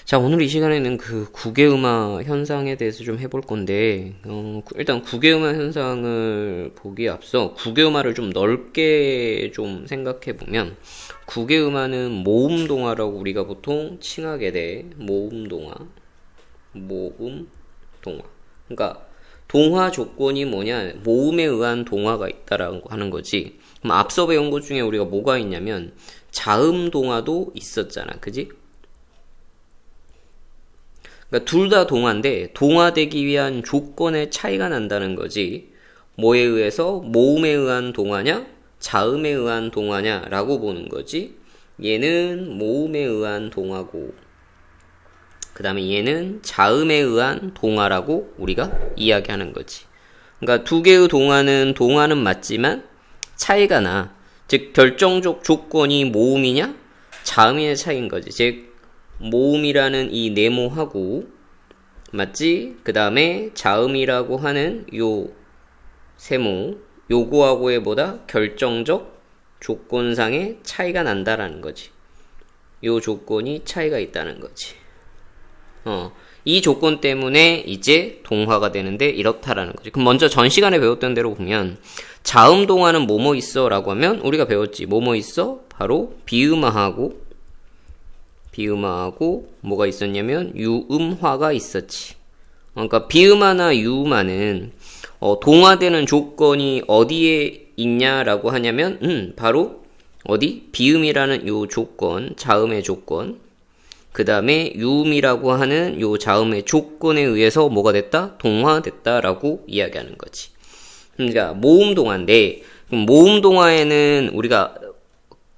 자, 오늘 이 시간에는 그 국외음화 현상에 대해서 좀 해볼 건데, 일단 국외음화 현상을 보기에 앞서 국외음화를 좀 넓게 좀 생각해 보면, 국외음화는 모음동화라고 우리가 보통 칭하게 돼. 모음동화. 그러니까 동화 조건이 뭐냐? 모음에 의한 동화가 있다라고 하는 거지. 그럼 앞서 배운 것 중에 우리가 뭐가 있냐면 자음 동화도 있었잖아. 그지? 그러니까 둘 다 동화인데 동화되기 위한 조건의 차이가 난다는 거지. 뭐에 의해서? 모음에 의한 동화냐? 자음에 의한 동화냐라고 보는 거지. 얘는 모음에 의한 동화고 그 다음에 얘는 자음에 의한 동화라고 우리가 이야기하는 거지. 그러니까 두 개의 동화는 맞지만 차이가 나. 즉 결정적 조건이 모음이냐 자음이냐 차이인 거지. 즉 모음이라는 이 네모하고 맞지? 그 다음에 자음이라고 하는 요 세모 요거하고의 보다 결정적 조건상의 차이가 난다라는 거지. 요 조건이 차이가 있다는 거지. 이 조건 때문에 이제 동화가 되는데 이렇다라는 거지. 그럼 먼저 전 시간에 배웠던 대로 보면 자음 동화는 뭐뭐 있어 라고 하면 우리가 배웠지. 뭐뭐 있어? 바로 비음화하고 뭐가 있었냐면 유음화가 있었지. 그러니까 비음화나 유음화는 동화되는 조건이 어디에 있냐라고 하냐면 바로 어디? 비음이라는 요 조건, 자음의 조건. 그 다음에 유음이라고 하는 요 자음의 조건에 의해서 뭐가 됐다? 동화됐다라고 이야기하는 거지. 그러니까 모음 동화인데 모음 동화에는 우리가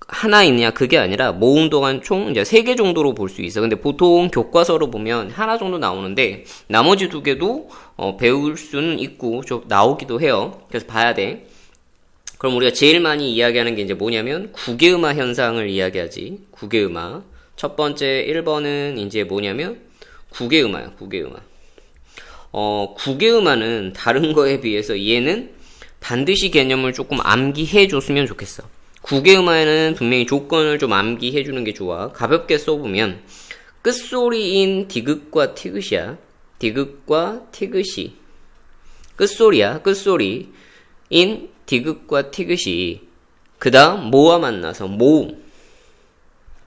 하나 있냐 그게 아니라 모음 동화는 총 이제 3개 정도로 볼 수 있어. 근데 보통 교과서로 보면 하나 정도 나오는데 나머지 2개도 배울 수는 있고 좀 나오기도 해요. 그래서 봐야 돼. 그럼 우리가 제일 많이 이야기하는 게 이제 뭐냐면 국외음화 현상을 이야기하지. 국외음화. 첫 번째 1번은 이제 뭐냐면 국외음화야. 국외음화. 국외음화는 다른 거에 비해서 얘는 반드시 개념을 조금 암기해 줬으면 좋겠어. 국외음화에는 분명히 조건을 좀 암기해 주는 게 좋아. 가볍게 써보면 끝소리인 디귿과 티귿이야. 디귿과 티귿이 끝소리야. 끝소리인 디귿과 티귿이 그 다음 뭐와 만나서 모음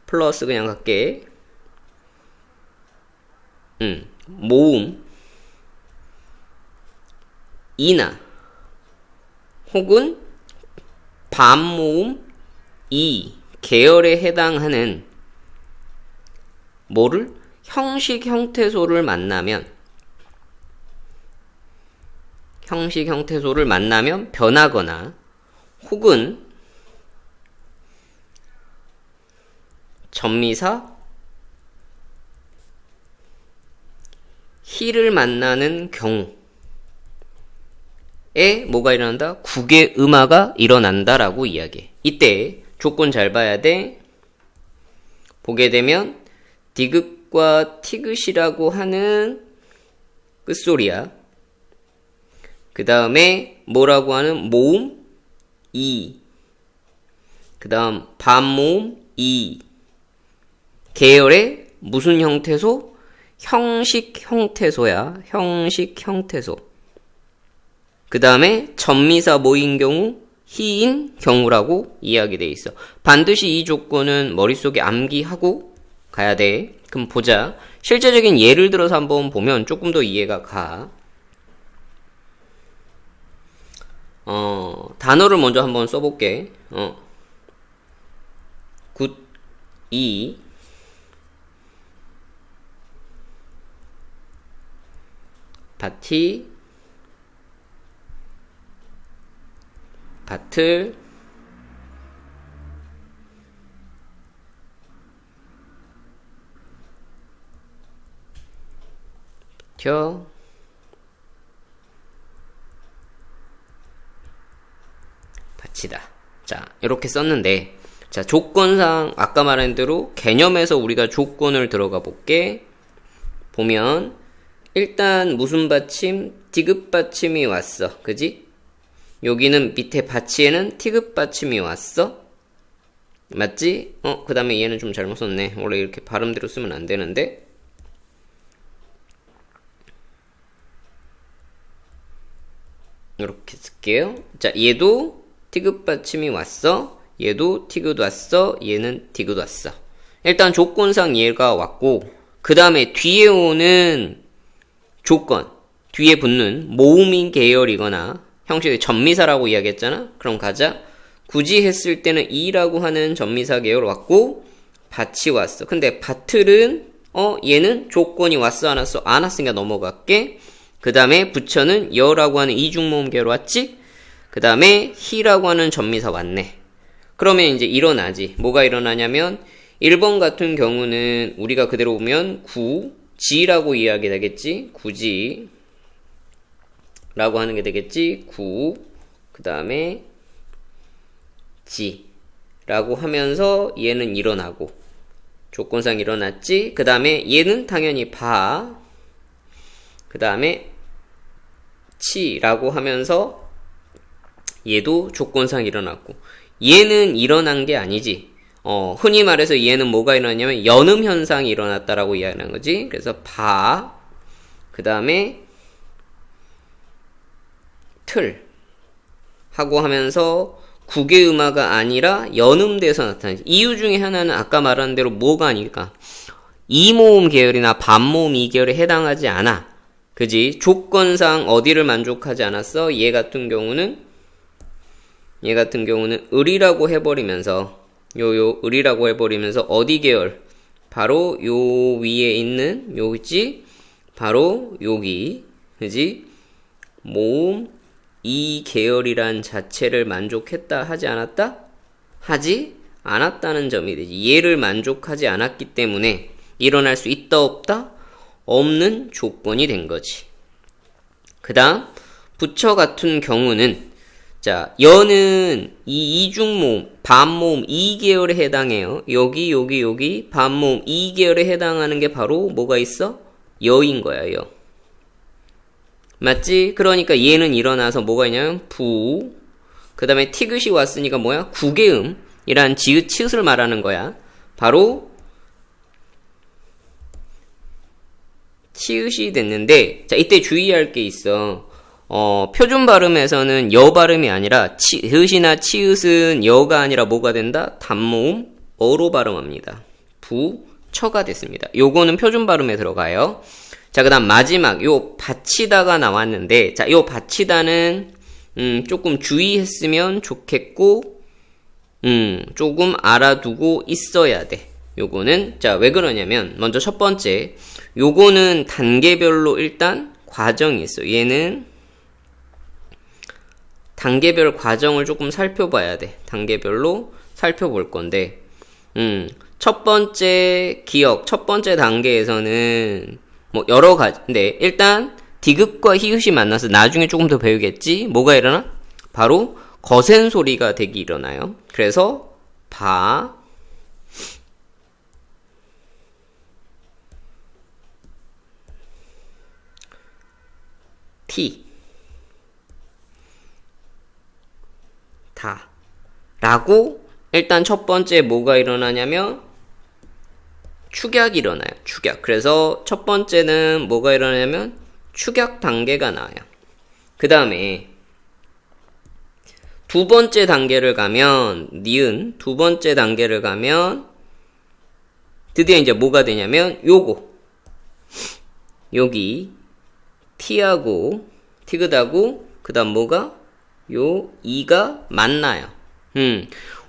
플러스 그냥 갈게. 모음 이나 혹은 반모음 이 계열에 해당하는 뭐를? 형식 형태소를 만나면 변하거나 혹은 전미사 히를 만나는 경우에 뭐가 일어난다? 국외음화가 일어난다라고 이야기해. 이때 조건 잘 봐야 돼. 보게 되면 디귿과 티귿이라고 하는 끝소리야. 그 다음에 뭐라고 하는 모음 이. 그 다음 반모음 이. 계열의 무슨 형태소? 형식 형태소야. 형식 형태소. 그 다음에 전미사 뭐인 경우? 히인 경우라고 이야기되어 있어. 반드시 이 조건은 머릿속에 암기하고 가야 돼. 그럼 보자. 실제적인 예를 들어서 한번 보면 조금 더 이해가 가. 단어를 먼저 한번 써볼게. 굿이 바티 밭을 켜 밭이다. 자, 이렇게 썼는데 자, 조건상 아까 말한 대로 개념에서 우리가 조건을 들어가 볼게. 보면 일단 무슨 받침? 디귿 받침이 왔어. 그지? 여기는 밑에 받치에는 티귿 받침이 왔어. 맞지? 그 다음에 얘는 좀 잘못 썼네. 원래 이렇게 발음대로 쓰면 안 되는데. 이렇게 쓸게요. 자, 얘도 티귿 받침이 왔어. 얘도 티귿 왔어. 얘는 티귿 왔어. 일단 조건상 얘가 왔고, 그 다음에 뒤에 오는 조건, 뒤에 붙는 모음인 계열이거나 형식의 전미사라고 이야기했잖아. 그럼 가자. 굳이 했을 때는 이라고 하는 전미사 계열 왔고, 밭이 왔어. 근데 밭을은 얘는 조건이 왔어 안 왔어? 안 왔으니까 넘어갈게. 그 다음에 부처는 여라고 하는 이중모음 계열 왔지? 그 다음에 히라고 하는 전미사 왔네. 그러면 이제 일어나지. 뭐가 일어나냐면 1번 같은 경우는 우리가 그대로 보면 구지라고 이야기 되겠지. 구지 라고 하는 게 되겠지. 구, 그 다음에 지 라고 하면서 얘는 일어나고 조건상 일어났지. 그 다음에 얘는 당연히 바, 그 다음에 치라고 하면서 얘도 조건상 일어났고, 얘는 일어난 게 아니지. 흔히 말해서 얘는 뭐가 일어났냐면 연음 현상이 일어났다라고 이야기하는 거지. 그래서 바, 그 다음에 틀 하고 하면서 국외음화가 아니라 연음돼서 나타나지. 이유 중에 하나는 아까 말한 대로 뭐가 아닐까? 이모음 계열이나 반모음 이계열에 해당하지 않아. 그지? 조건상 어디를 만족하지 않았어? 얘 같은 경우는 을이라고 해버리면서 을이라고 해버리면서 어디 계열? 바로 요 위에 있는 요지? 바로 여기, 그지? 모음 이 계열이란 자체를 만족했다 하지 않았다? 하지 않았다는 점이 되지. 얘를 만족하지 않았기 때문에 일어날 수 있다 없다? 없는 조건이 된 거지. 그 다음 부처 같은 경우는 자, 여는 이 이중모음, 반모음 2계열에 해당해요. 여기 반모음 2계열에 해당하는 게 바로 뭐가 있어? 여인 거야, 여. 맞지? 그러니까 얘는 일어나서 뭐가 있냐면 부, 그 다음에 티귿이 왔으니까 뭐야? 국외음이란 지읒, 치읒을 말하는 거야. 바로 치읒이 됐는데, 자, 이때 주의할 게 있어. 표준 발음에서는 여 발음이 아니라 치읒이나 치읒은 여가 아니라 뭐가 된다? 단모음 어로 발음합니다. 부, 처가 됐습니다. 요거는 표준 발음에 들어가요. 자, 그 다음 마지막 요 받치다가 나왔는데, 자, 요 받치다는 조금 주의했으면 좋겠고 조금 알아두고 있어야 돼. 요거는 자, 왜 그러냐면 먼저 첫 번째, 요거는 단계별로 일단 과정이 있어. 얘는 단계별 과정을 조금 살펴봐야 돼. 단계별로 살펴볼 건데, 첫 번째 기억, 첫 번째 단계에서는 뭐 여러 가지인데, 일단 디귿과 히읗이 만나서 나중에 조금 더 배우겠지. 뭐가 일어나? 바로 거센 소리가 되기 일어나요. 그래서 바, 티, 다 라고 일단 첫 번째 뭐가 일어나냐면 축약이 일어나요. 축약. 그래서 첫 번째는 뭐가 일어나냐면 축약 단계가 나와요. 그 다음에 두 번째 단계를 가면 니은 두 번째 단계를 가면 드디어 이제 뭐가 되냐면 요거 여기 티하고 티귿하고 그 다음 뭐가 요 이가 만나요.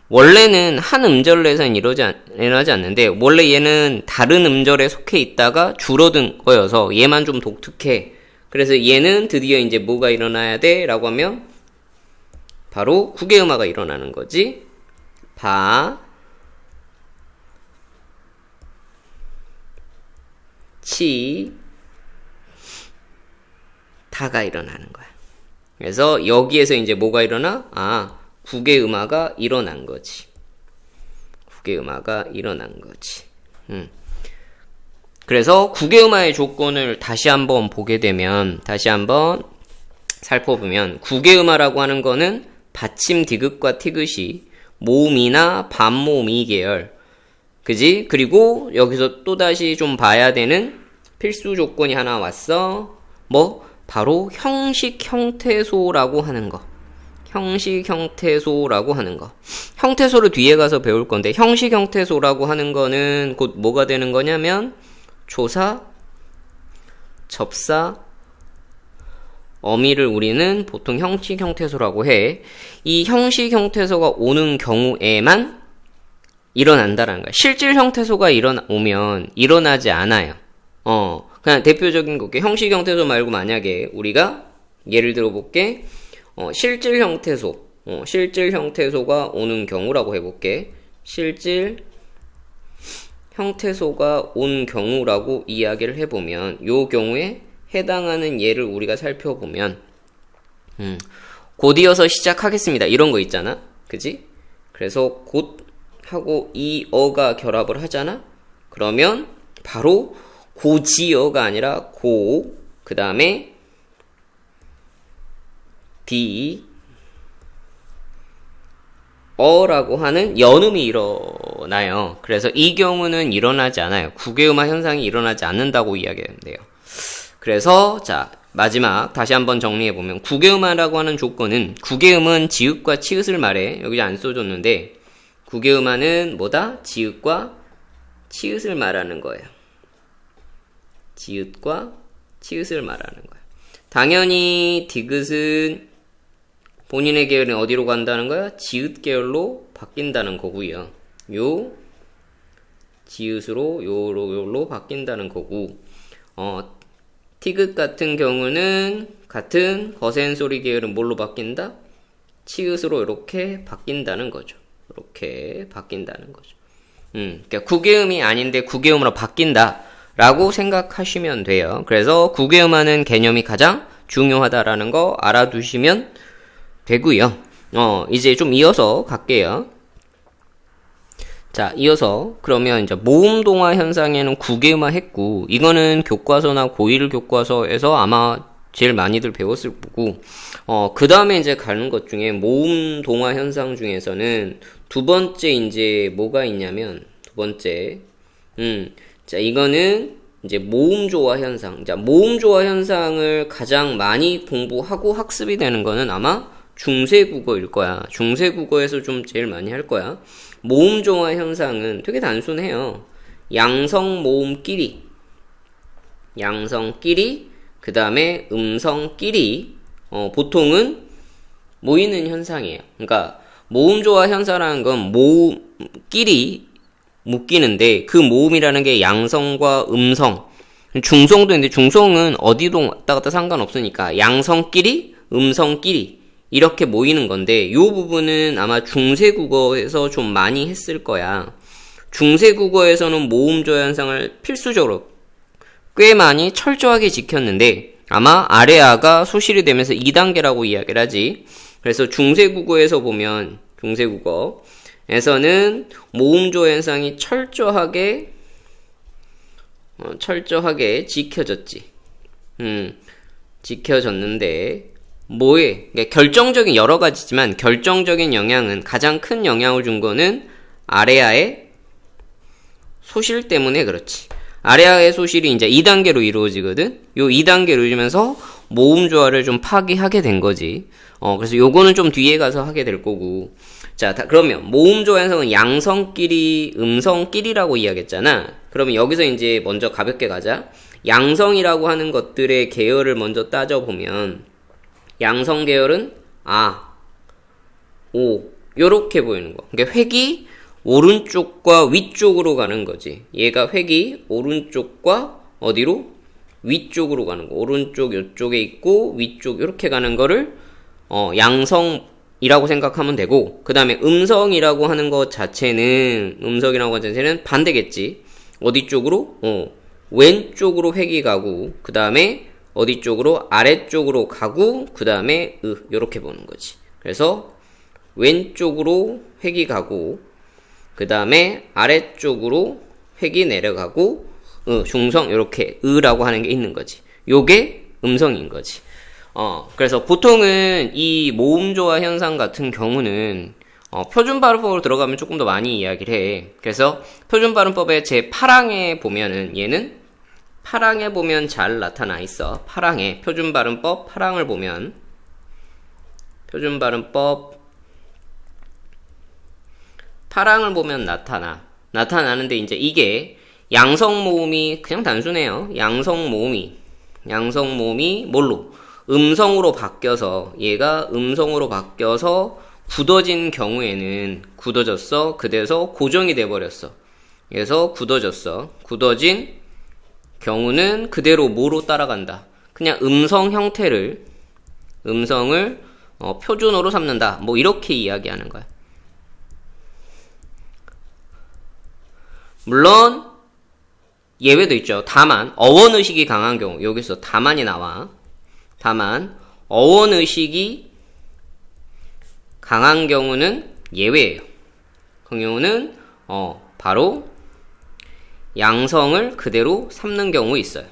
원래는 한 음절로 해서는 일어나지 않는데, 원래 얘는 다른 음절에 속해 있다가 줄어든 거여서 얘만 좀 독특해. 그래서 얘는 드디어 이제 뭐가 일어나야 돼? 라고 하면 바로 국외음화가 일어나는 거지. 바, 치, 다가 일어나는 거야. 그래서 여기에서 이제 뭐가 일어나? 국외음화가 일어난 거지. 국외음화가 일어난 거지. 그래서 국외음화의 조건을 다시 한번 보게 되면, 다시 한번 살펴보면, 국외음화라고 하는 거는 받침 디귿과 티귿이 모음이나 반모음 이계열, 그지? 그리고 여기서 또다시 좀 봐야 되는 필수 조건이 하나 왔어. 뭐? 바로 형식 형태소라고 하는 거. 형식 형태소라고 하는 거. 형태소를 뒤에 가서 배울 건데, 형식 형태소라고 하는 거는 곧 뭐가 되는 거냐면 조사, 접사, 어미를 우리는 보통 형식 형태소라고 해. 이 형식 형태소가 오는 경우에만 일어난다라는 거야. 실질 형태소가 오면 일어나지 않아요. 그냥 대표적인 거게 형식 형태소 말고 만약에 우리가 예를 들어 볼게. 실질 형태소. 실질 형태소가 오는 경우라고 해볼게. 실질 형태소가 온 경우라고 이야기를 해보면, 요 경우에 해당하는 예를 우리가 살펴보면, 곧이어서 시작하겠습니다. 이런 거 있잖아. 그지? 그래서 곧 하고 이 어가 결합을 하잖아. 그러면 바로 고지어가 아니라 그 다음에 어라고 하는 연음이 일어나요. 그래서 이 경우는 일어나지 않아요. 국외음화 현상이 일어나지 않는다고 이야기하면 돼요. 그래서 자, 마지막 다시 한번 정리해보면, 국외음화라고 하는 조건은, 국외음은 지읒과 치읒을 말해. 여기 안 써줬는데, 국외음화는 뭐다? 지읒과 치읒을 말하는 거예요. 지읒과 치읒을 말하는 거예요. 당연히 디귿은 본인의 계열은 어디로 간다는 거야? 지읒 계열로 바뀐다는 거고요. 요 지읒으로 요로 바뀐다는 거고, 티귿 같은 경우는 같은 거센 소리 계열은 뭘로 바뀐다? 치읒으로 이렇게 바뀐다는 거죠. 이렇게 바뀐다는 거죠. 그러니까 국외음이 아닌데 국외음으로 바뀐다라고 생각하시면 돼요. 그래서 국외음하는 개념이 가장 중요하다라는 거 알아두시면 되고요. 이제 좀 이어서 갈게요. 자, 이어서 그러면 이제 모음동화 현상에는 국외음화 했고, 이거는 교과서나 고1 교과서에서 아마 제일 많이들 배웠을 거고, 그 다음에 이제 가는 것 중에 모음동화 현상 중에서는 두 번째 이제 뭐가 있냐면, 두 번째, 자, 이거는 이제 모음조화 현상. 자, 모음조화 현상을 가장 많이 공부하고 학습이 되는 거는 아마 중세국어일 거야. 중세국어에서 좀 제일 많이 할 거야. 모음조화 현상은 되게 단순해요. 양성모음끼리, 그 다음에 음성끼리, 보통은 모이는 현상이에요. 그러니까 모음조화 현상이라는 건 모음끼리 묶이는데, 그 모음이라는 게 양성과 음성, 중성도 있는데 중성은 어디로 왔다 갔다 상관없으니까 양성끼리, 음성끼리 이렇게 모이는 건데, 요 부분은 아마 중세국어에서 좀 많이 했을 거야. 중세국어에서는 모음조화 현상을 필수적으로 꽤 많이 철저하게 지켰는데, 아마 아래아가 소실이 되면서 2단계라고 이야기를 하지. 그래서 중세국어에서 보면, 중세국어에서는 모음조화 현상이 철저하게 지켜졌지. 지켜졌는데, 그러니까 결정적인 여러 가지지만 결정적인 영향은, 가장 큰 영향을 준 거는 아래아의 소실 때문에 그렇지. 아래아의 소실이 이제 2단계로 이루어지거든. 요 2단계로 이루어지면서 모음조화를 좀 파기하게 된 거지. 그래서 요거는 좀 뒤에 가서 하게 될 거고. 자, 그러면 모음조화 현상은 양성끼리, 음성끼리라고 이야기했잖아. 그러면 여기서 이제 먼저 가볍게 가자. 양성이라고 하는 것들의 계열을 먼저 따져보면, 양성 계열은 아, 오, 요렇게 보이는 거. 그러니까 획이 오른쪽과 위쪽으로 가는 거지. 얘가 획이 오른쪽과 어디로? 위쪽으로 가는 거. 오른쪽 요쪽에 있고 위쪽 요렇게 가는 거를 양성이라고 생각하면 되고, 그 다음에 음성이라고 하는 것 자체는, 반대겠지. 어디 쪽으로? 왼쪽으로 획이 가고, 그 다음에 어디 쪽으로? 아래쪽으로 가고, 그 다음에 요렇게 보는 거지. 그래서 왼쪽으로 획이 가고, 그 다음에 아래쪽으로 획이 내려가고, 중성 요렇게 라고 하는 게 있는 거지. 요게 음성인 거지. 그래서 보통은 이 모음조화 현상 같은 경우는 표준 발음법으로 들어가면 조금 더 많이 이야기를 해. 그래서 표준 발음법의 제 8항에 보면은 얘는 파랑에 보면 잘 나타나 있어. 파랑에 표준발음법 파랑을 보면 표준발음법 파랑을 보면 나타나는데 이제 이게 양성모음이 그냥 단순해요. 양성모음이 뭘로? 음성으로 바뀌어서 얘가 음성으로 바뀌어서 굳어진 경우에는 굳어졌어. 그래서 고정이 돼버렸어. 그래서 굳어졌어. 굳어진 경우는 그대로 뭐로 따라간다. 그냥 음성 형태를 음성을 표준어로 삼는다. 뭐 이렇게 이야기하는 거야. 물론 예외도 있죠. 다만 어원의식이 강한 경우 여기서 다만이 나와. 다만 어원의식이 강한 경우는 예외예요. 그 경우는 바로 양성을 그대로 삼는 경우 있어요.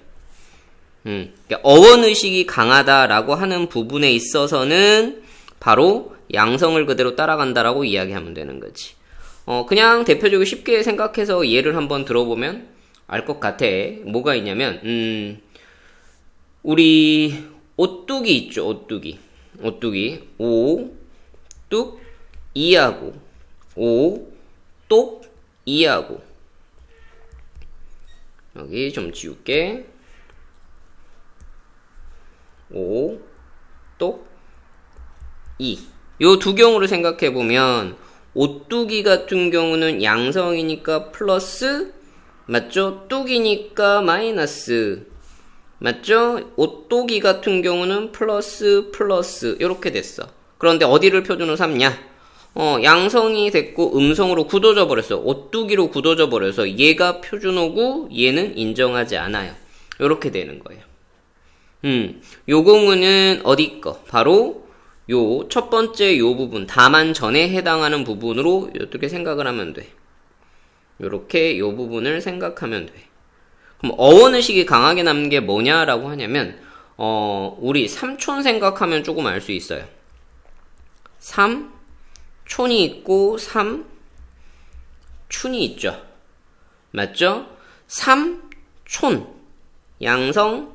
그러니까 어원의식이 강하다라고 하는 부분에 있어서는 바로 양성을 그대로 따라간다라고 이야기하면 되는 거지. 그냥 대표적으로 쉽게 생각해서 예를 한번 들어보면 알 것 같아. 뭐가 있냐면 우리 오뚜기 있죠. 오뚜기 오, 뚝, 이하고 오, 똑, 이하고 여기 좀 지울게. 오, 똑, 이. 요 두 경우를 생각해보면 오뚜기 같은 경우는 양성이니까 플러스 맞죠? 뚝이니까 마이너스 맞죠? 오뚜기 같은 경우는 플러스 이렇게 됐어. 그런데 어디를 표준으로 삼냐? 양성이 됐고 음성으로 굳어져 버렸어. 오뚜기로 굳어져 버려서 얘가 표준어고 얘는 인정하지 않아요. 이렇게 되는 거예요. 요 경우는 어디 거? 바로 요 첫 번째 요 부분 다만 전에 해당하는 부분으로 이렇게 생각을 하면 돼. 요렇게 요 부분을 생각하면 돼. 그럼 어원의식이 강하게 남는 게 뭐냐라고 하냐면 우리 삼촌 생각하면 조금 알 수 있어요. 삼촌이 있고 삼춘이 있죠. 맞죠? 삼촌 양성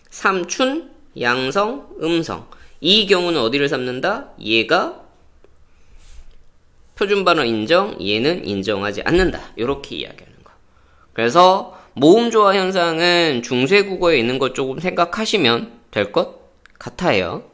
삼춘 양성 음성. 이 경우는 어디를 삼는다? 얘가 표준발음 인정, 얘는 인정하지 않는다. 이렇게 이야기하는 거. 그래서 모음조화 현상은 중세국어에 있는 것 조금 생각하시면 될 것 같아요.